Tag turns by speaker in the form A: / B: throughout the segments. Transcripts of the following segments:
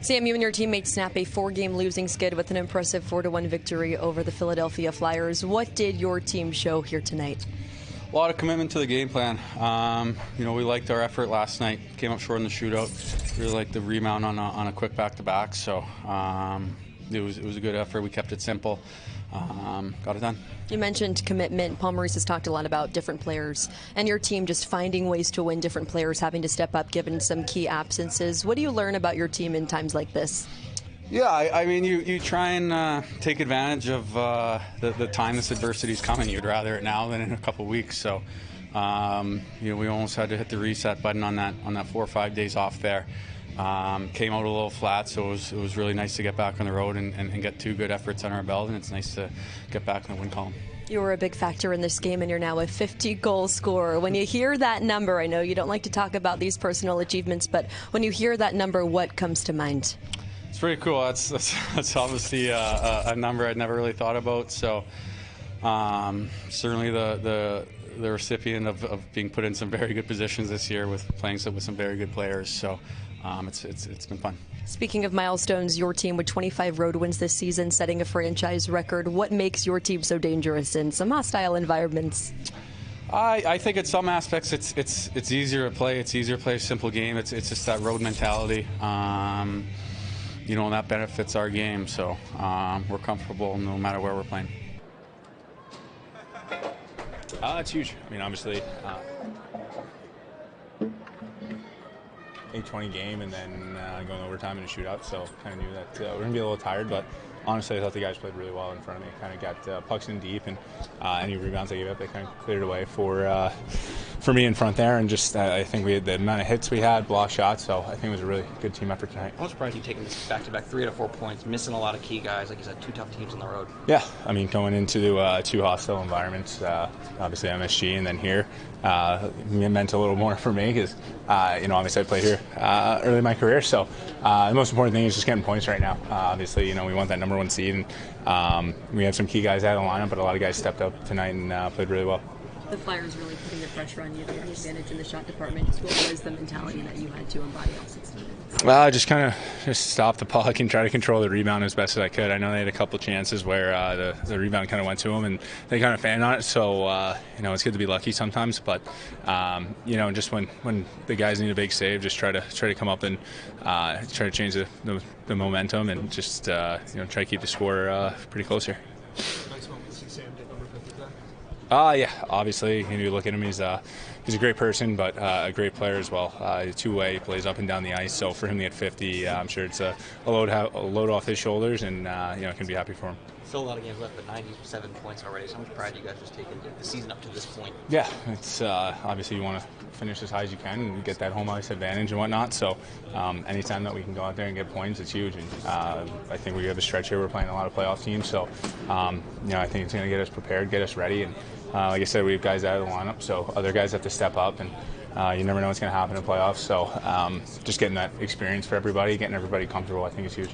A: Sam, you and your teammates snap a 4-game losing skid with an impressive 4-1 victory over the Philadelphia Flyers. What did your team show here tonight?
B: A lot of commitment to the game plan. We liked our effort last night. Came up short in the shootout. Really liked the rebound on a quick back-to-back. So it was a good effort. We kept it simple. Got it done.
A: You mentioned commitment. Maurice has talked a lot about different players and your team just finding ways to win, different players having to step up given some key absences. What do you learn about your team in times like this?
B: Yeah, I mean, you try and take advantage of the time this adversity is coming. You'd rather it now than in a couple weeks. So, we almost had to hit the reset button on that 4 or 5 days off there. Came out a little flat, so it was really nice to get back on the road and get 2 good efforts on our belt, and it's nice to get back in the win column.
A: You were a big factor in this game, and you're now a 50-goal scorer. When you hear that number, I know you don't like to talk about these personal achievements, but when you hear that number, what comes to mind?
B: It's pretty cool. That's obviously a number I'd never really thought about. So certainly the recipient of being put in some very good positions this year with playing with some very good players. So it's been fun.
A: Speaking of milestones, your team with 25 road wins this season, setting a franchise record. What makes your team so dangerous in some hostile environments?
B: I think in some aspects it's easier to play. It's easier to play a simple game. It's just that road mentality. And that benefits our game. So we're comfortable no matter where we're playing.
C: It's huge. I mean, obviously, 8-20 game and then going overtime in a shootout. So kind of knew that we're going to be a little tired, but honestly, I thought the guys played really well in front of me. Kind of got pucks in deep, and any rebounds I gave up, they kind of cleared away for me in front there. And just I think we had the amount of hits we had, block shots. So I think it was a really good team effort tonight.
D: I'm surprised you've taken this back-to-back 3 out of 4 points, missing a lot of key guys. Like you said, 2 tough teams on the road.
C: Yeah, I mean, going into 2 hostile environments, obviously MSG and then here, it meant a little more for me because, obviously I played here early in my career. So the most important thing is just getting points right now. Obviously, we want that number 1 seed, and we have some key guys out of the lineup, but a lot of guys stepped up tonight and played really well.
A: The Flyers really putting the pressure on you. They had the advantage in the shot department. What was the mentality that you had to embody all 16 minutes?
C: Well, just stop the puck and try to control the rebound as best as I could. I know they had a couple chances where the rebound kind of went to them and they kind of fanned on it. So it's good to be lucky sometimes. But just when the guys need a big save, just try to come up and try to change the momentum and just try to keep the score pretty close here. Yeah, obviously, you look at him, he's a great person, but a great player as well. Two-way, plays up and down the ice, so for him to get 50, I'm sure it's a load off his shoulders, and can be happy for him.
D: Still a lot of games left, but 97 points already. So how much pride you guys just taken the season up to this point?
C: Yeah, it's obviously you want to finish as high as you can and get that home ice advantage and whatnot. So anytime that we can go out there and get points, it's huge. And I think we have a stretch here. We're playing a lot of playoff teams, so I think it's going to get us prepared, get us ready. And like I said, we have guys out of the lineup, so other guys have to step up. And you never know what's going to happen in playoffs. So just getting that experience for everybody, getting everybody comfortable, I think is huge.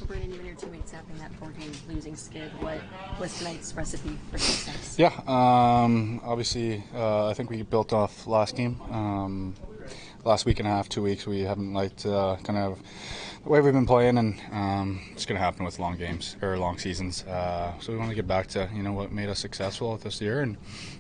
A: Brandon, you and your teammates having that 4-game losing skid. What was tonight's recipe for success?
E: Yeah, obviously, I think we built off last game. Last week and a half, 2 weeks, we haven't liked kind of the way we've been playing, and it's going to happen with long games or long seasons. So we want to get back to what made us successful this year, and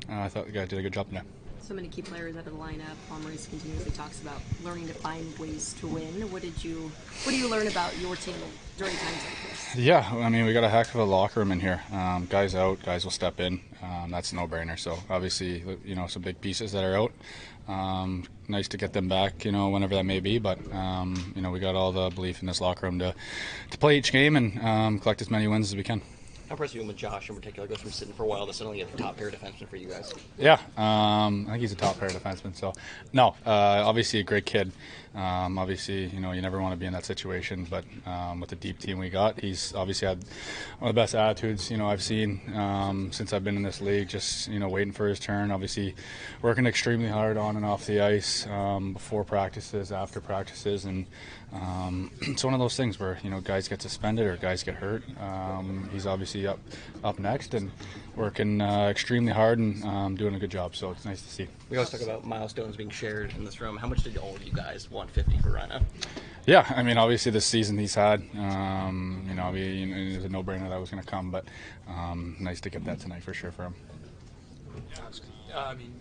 E: I thought the guy did a good job today.
A: So many key players out of the lineup. Maurice continuously talks about learning to find ways to win. What do you learn about your team during times like this?
E: Yeah, I mean, we got a heck of a locker room in here. Guys out, guys will step in. That's a no-brainer. So obviously, some big pieces that are out. Nice to get them back, whenever that may be. But we got all the belief in this locker room to play each game and collect as many wins as we can.
D: How impressed are you with Josh in particular? Goes from sitting for a while to suddenly get the top pair defenseman for you guys.
E: Yeah, I think he's a top pair defenseman. So, no, obviously a great kid. Obviously, you never want to be in that situation, but with the deep team we got, he's obviously had one of the best attitudes, I've seen since I've been in this league, just, waiting for his turn, obviously working extremely hard on and off the ice, before practices, after practices, and it's one of those things where, guys get suspended or guys get hurt. He's obviously obviously up next and working extremely hard and doing a good job. So it's nice to see.
D: We always talk about milestones being shared in this room. How much did all of you guys want 50 for Reinhart?
E: Yeah, I mean, obviously this season he's had, it was a no-brainer that was going to come, but nice to get that tonight for sure for him.
F: I mean,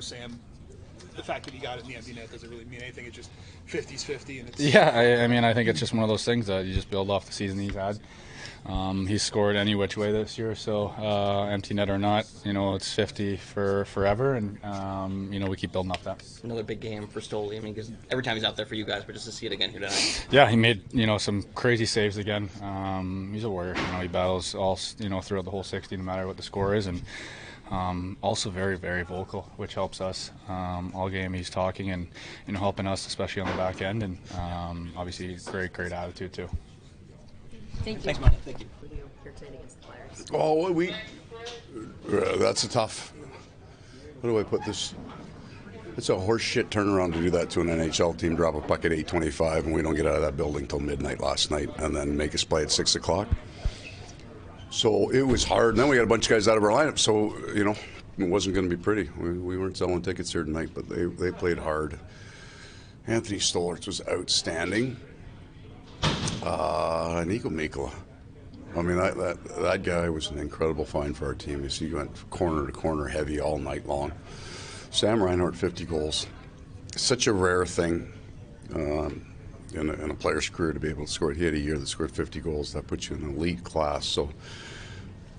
F: Sam, the fact that he got it in the empty net doesn't really mean anything. It's just 50's 50, and it's
E: I mean, I think it's just one of those things that you just build off the season he's had. He's scored any which way this year, so empty net or not, it's 50 for forever, and we keep building up that.
D: Another big game for Stolarz. I mean, because every time he's out there for you guys, but just to see it again here tonight.
E: Yeah, he made some crazy saves again. He's a warrior. He battles all throughout the whole 60, no matter what the score is, and also very, very vocal, which helps us. All game he's talking and helping us, especially on the back end, and obviously great attitude too.
A: Thank you.
D: Thanks, Monty. Thank you.
A: Here tonight against the Flyers.
G: That's a tough. How do I put this? It's a horse shit turnaround to do that to an NHL team. Drop a puck at 8:25, and we don't get out of that building till midnight last night, and then make us play at 6 o'clock. So it was hard. And then we got a bunch of guys out of our lineup, so it wasn't going to be pretty. We weren't selling tickets here tonight, but they played hard. Anthony Stolarz was outstanding. Nico Mikkola. I mean, that guy was an incredible find for our team. He went corner to corner heavy all night long. Sam Reinhart, 50 goals. Such a rare thing in a player's career to be able to score. He had a year that scored 50 goals. That puts you in an elite class. So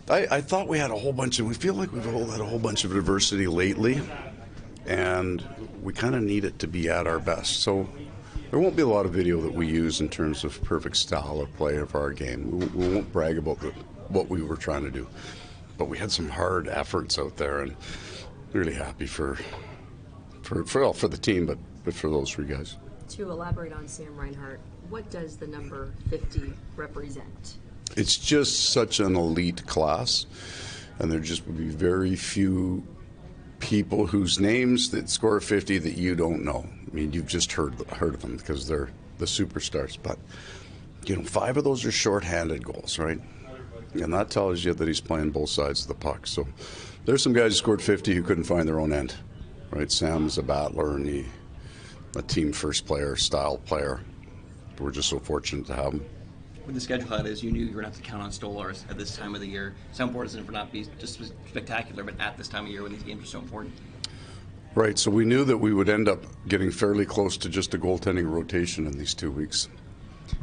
G: I thought we feel like we've had a whole bunch of adversity lately, and we kind of need it to be at our best. So there won't be a lot of video that we use in terms of perfect style of play of our game. We won't brag about what we were trying to do. But we had some hard efforts out there, and really happy for the team, but for those three guys.
A: To elaborate on Sam Reinhart, what does the number 50 represent?
G: It's just such an elite class, and there just would be very few people whose names that score 50 that you don't know. I mean, you've just heard of them because they're the superstars. But 5 of those are shorthanded goals, right? And that tells you that he's playing both sides of the puck. So there's some guys who scored 50 who couldn't find their own end, right? Sam's a battler and a team first player, style player. We're just so fortunate to have him.
D: With the schedule how it is, you knew you were going to have to count on Stolarz at this time of the year. It's how important is it for not be just spectacular, but at this time of year when these games are so important?
G: Right, so we knew that we would end up getting fairly close to just a goaltending rotation in these 2 weeks.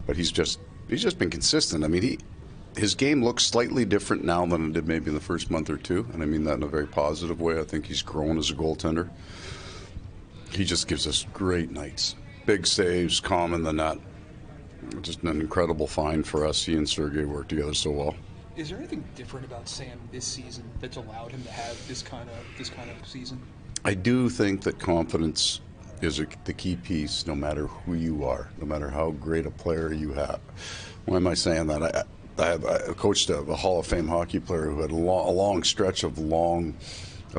G: But he's just been consistent. I mean, his game looks slightly different now than it did maybe in the first month or two, and I mean that in a very positive way. I think he's grown as a goaltender. He just gives us great nights. Big saves, calm in the net. Just an incredible find for us. He and Sergei work together so well.
F: Is there anything different about Sam this season that's allowed him to have this kind of season?
G: I do think that confidence is the key piece, no matter who you are, no matter how great a player you have. Why am I saying that? I coached a Hall of Fame hockey player who had a long stretch of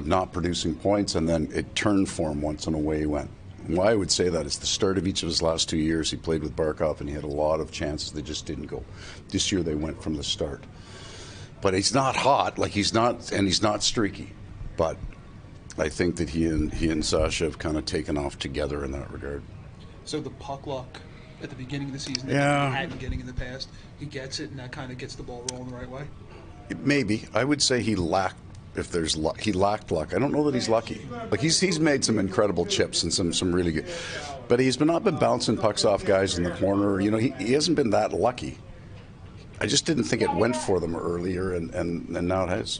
G: not producing points, and then it turned for him once, and away he went. And why I would say that is the start of each of his last 2 years, he played with Barkov, and he had a lot of chances that just didn't go. This year they went from the start. But he's not hot, he's not streaky. But I think that he and Sasha have kind of taken off together in that regard.
F: So the puck luck at the beginning of the season that he had been getting in the past, he gets it, and that kind of gets the ball rolling the right way?
G: Maybe. I would say he lacked, if there's luck. He lacked luck. I don't know that he's lucky. He's made some incredible chips and some really good. But he's not been bouncing pucks off guys in the corner. He hasn't been that lucky. I just didn't think it went for them earlier, and now it has.